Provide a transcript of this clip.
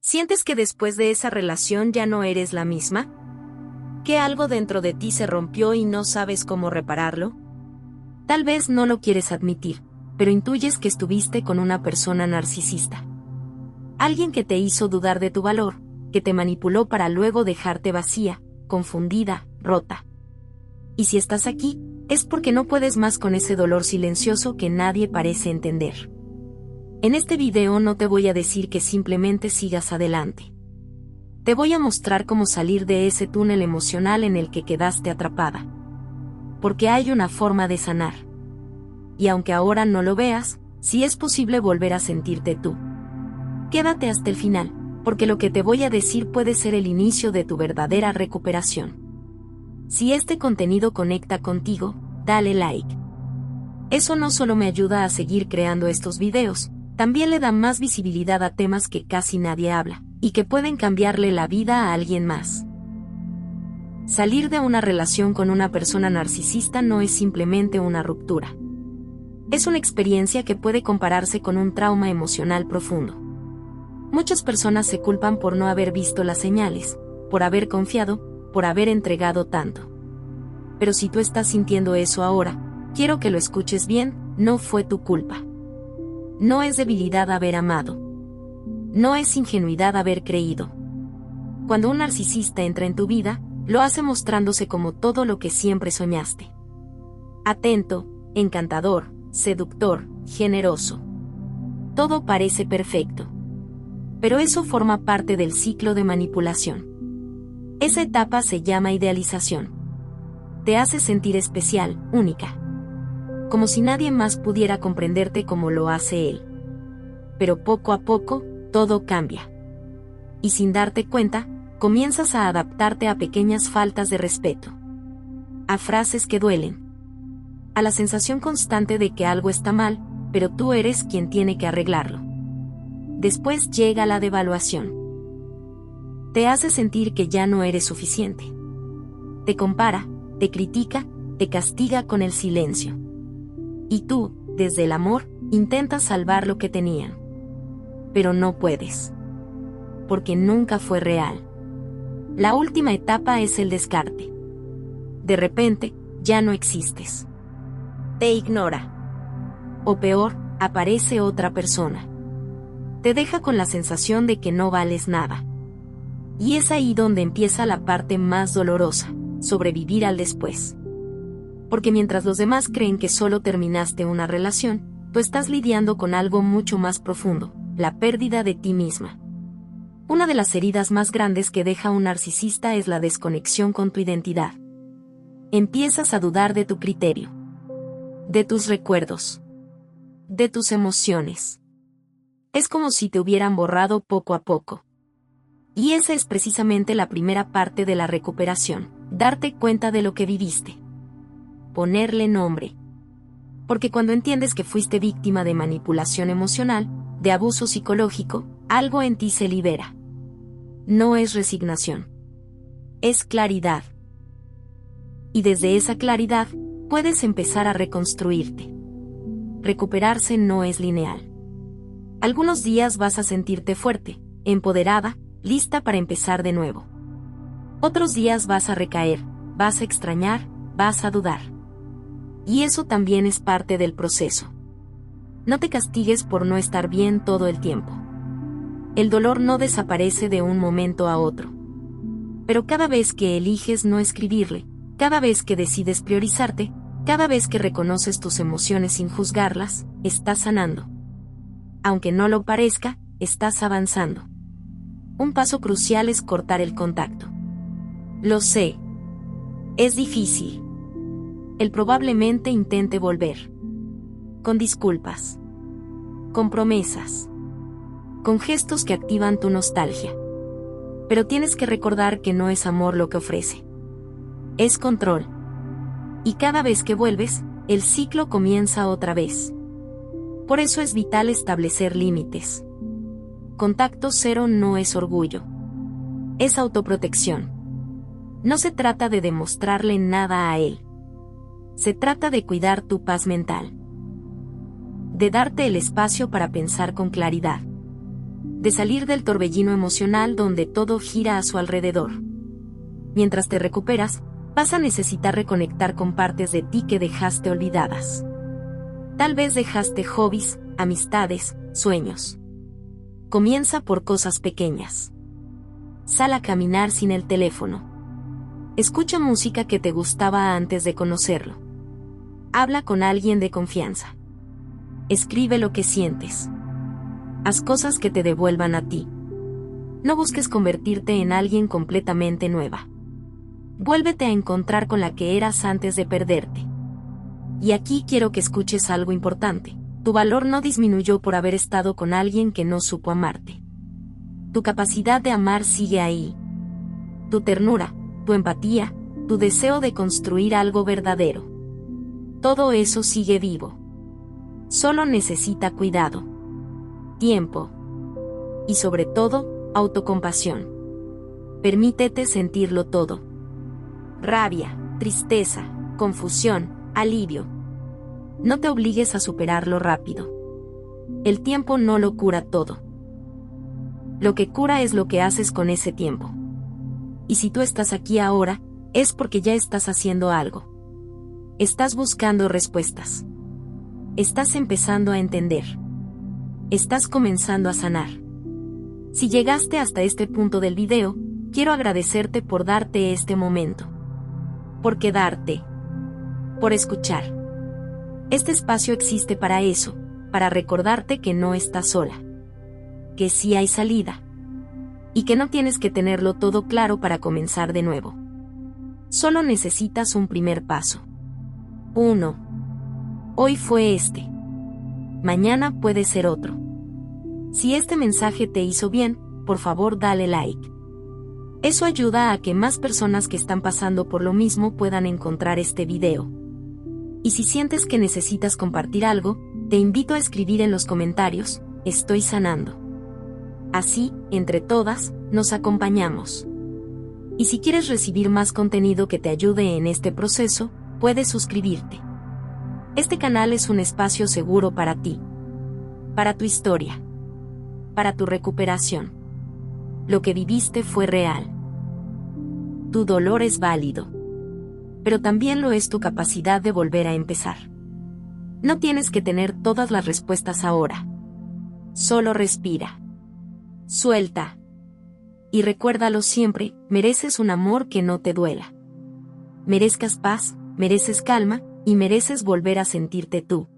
¿Sientes que después de esa relación ya no eres la misma? ¿Que algo dentro de ti se rompió y no sabes cómo repararlo? Tal vez no lo quieres admitir, pero intuyes que estuviste con una persona narcisista. Alguien que te hizo dudar de tu valor, que te manipuló para luego dejarte vacía, confundida, rota. Y si estás aquí, es porque no puedes más con ese dolor silencioso que nadie parece entender. En este video no te voy a decir que simplemente sigas adelante. Te voy a mostrar cómo salir de ese túnel emocional en el que quedaste atrapada. Porque hay una forma de sanar. Y aunque ahora no lo veas, sí es posible volver a sentirte tú. Quédate hasta el final, porque lo que te voy a decir puede ser el inicio de tu verdadera recuperación. Si este contenido conecta contigo, dale like. Eso no solo me ayuda a seguir creando estos videos, también le da más visibilidad a temas que casi nadie habla, y que pueden cambiarle la vida a alguien más. Salir de una relación con una persona narcisista no es simplemente una ruptura. Es una experiencia que puede compararse con un trauma emocional profundo. Muchas personas se culpan por no haber visto las señales, por haber confiado, por haber entregado tanto. Pero si tú estás sintiendo eso ahora, quiero que lo escuches bien, no fue tu culpa. No es debilidad haber amado. No es ingenuidad haber creído. Cuando un narcisista entra en tu vida, lo hace mostrándose como todo lo que siempre soñaste. Atento, encantador, seductor, generoso. Todo parece perfecto. Pero eso forma parte del ciclo de manipulación. Esa etapa se llama idealización. Te hace sentir especial, única. Como si nadie más pudiera comprenderte como lo hace él. Pero poco a poco, todo cambia. Y sin darte cuenta, comienzas a adaptarte a pequeñas faltas de respeto. A frases que duelen. A la sensación constante de que algo está mal, pero tú eres quien tiene que arreglarlo. Después llega la devaluación. Te hace sentir que ya no eres suficiente. Te compara, te critica, te castiga con el silencio. Y tú, desde el amor, intentas salvar lo que tenían. Pero no puedes. Porque nunca fue real. La última etapa es el descarte. De repente, ya no existes. Te ignora. O peor, aparece otra persona. Te deja con la sensación de que no vales nada. Y es ahí donde empieza la parte más dolorosa, sobrevivir al después. Porque mientras los demás creen que solo terminaste una relación, tú estás lidiando con algo mucho más profundo, la pérdida de ti misma. Una de las heridas más grandes que deja un narcisista es la desconexión con tu identidad. Empiezas a dudar de tu criterio, de tus recuerdos, de tus emociones. Es como si te hubieran borrado poco a poco. Y esa es precisamente la primera parte de la recuperación, darte cuenta de lo que viviste. Ponerle nombre. Porque cuando entiendes que fuiste víctima de manipulación emocional, de abuso psicológico, algo en ti se libera. No es resignación. Es claridad. Y desde esa claridad, puedes empezar a reconstruirte. Recuperarse no es lineal. Algunos días vas a sentirte fuerte, empoderada, lista para empezar de nuevo. Otros días vas a recaer, vas a extrañar, vas a dudar. Y eso también es parte del proceso. No te castigues por no estar bien todo el tiempo. El dolor no desaparece de un momento a otro. Pero cada vez que eliges no escribirle, cada vez que decides priorizarte, cada vez que reconoces tus emociones sin juzgarlas, estás sanando. Aunque no lo parezca, estás avanzando. Un paso crucial es cortar el contacto. Lo sé. Es difícil. Él probablemente intente volver. Con disculpas. Con promesas. Con gestos que activan tu nostalgia. Pero tienes que recordar que no es amor lo que ofrece. Es control. Y cada vez que vuelves, el ciclo comienza otra vez. Por eso es vital establecer límites. Contacto cero no es orgullo. Es autoprotección. No se trata de demostrarle nada a él. Se trata de cuidar tu paz mental. De darte el espacio para pensar con claridad. de salir del torbellino emocional donde todo gira a su alrededor. Mientras te recuperas, vas a necesitar reconectar con partes de ti que dejaste olvidadas. Tal vez dejaste hobbies, amistades, sueños. Comienza por cosas pequeñas. Sal a caminar sin el teléfono. Escucha música que te gustaba antes de conocerlo. Habla con alguien de confianza. Escribe lo que sientes. Haz cosas que te devuelvan a ti. No busques convertirte en alguien completamente nueva. Vuélvete a encontrar con la que eras antes de perderte. Y aquí quiero que escuches algo importante. Tu valor no disminuyó por haber estado con alguien que no supo amarte. Tu capacidad de amar sigue ahí. Tu ternura, tu empatía, tu deseo de construir algo verdadero. Todo eso sigue vivo. Solo necesita cuidado, tiempo y sobre todo, autocompasión. Permítete sentirlo todo. Rabia, tristeza, confusión, alivio. No te obligues a superarlo rápido. El tiempo no lo cura todo. Lo que cura es lo que haces con ese tiempo. Y si tú estás aquí ahora, es porque ya estás haciendo algo. Estás buscando respuestas. Estás empezando a entender. Estás comenzando a sanar. Si llegaste hasta este punto del video, quiero agradecerte por darte este momento. Por quedarte. Por escuchar. Este espacio existe para eso, para recordarte que no estás sola. Que sí hay salida. Y que no tienes que tenerlo todo claro para comenzar de nuevo. Solo necesitas un primer paso. 1. Hoy fue este. Mañana puede ser otro. Si este mensaje te hizo bien, por favor dale like. Eso ayuda a que más personas que están pasando por lo mismo puedan encontrar este video. Y si sientes que necesitas compartir algo, te invito a escribir en los comentarios, estoy sanando. Así, entre todas, nos acompañamos. Y si quieres recibir más contenido que te ayude en este proceso, puedes suscribirte. Este canal es un espacio seguro para ti. Para tu historia. Para tu recuperación. Lo que viviste fue real. Tu dolor es válido. Pero también lo es tu capacidad de volver a empezar. No tienes que tener todas las respuestas ahora. Solo respira. Suelta. Y recuérdalo siempre, mereces un amor que no te duela. Merezcas paz, mereces calma, y mereces volver a sentirte tú.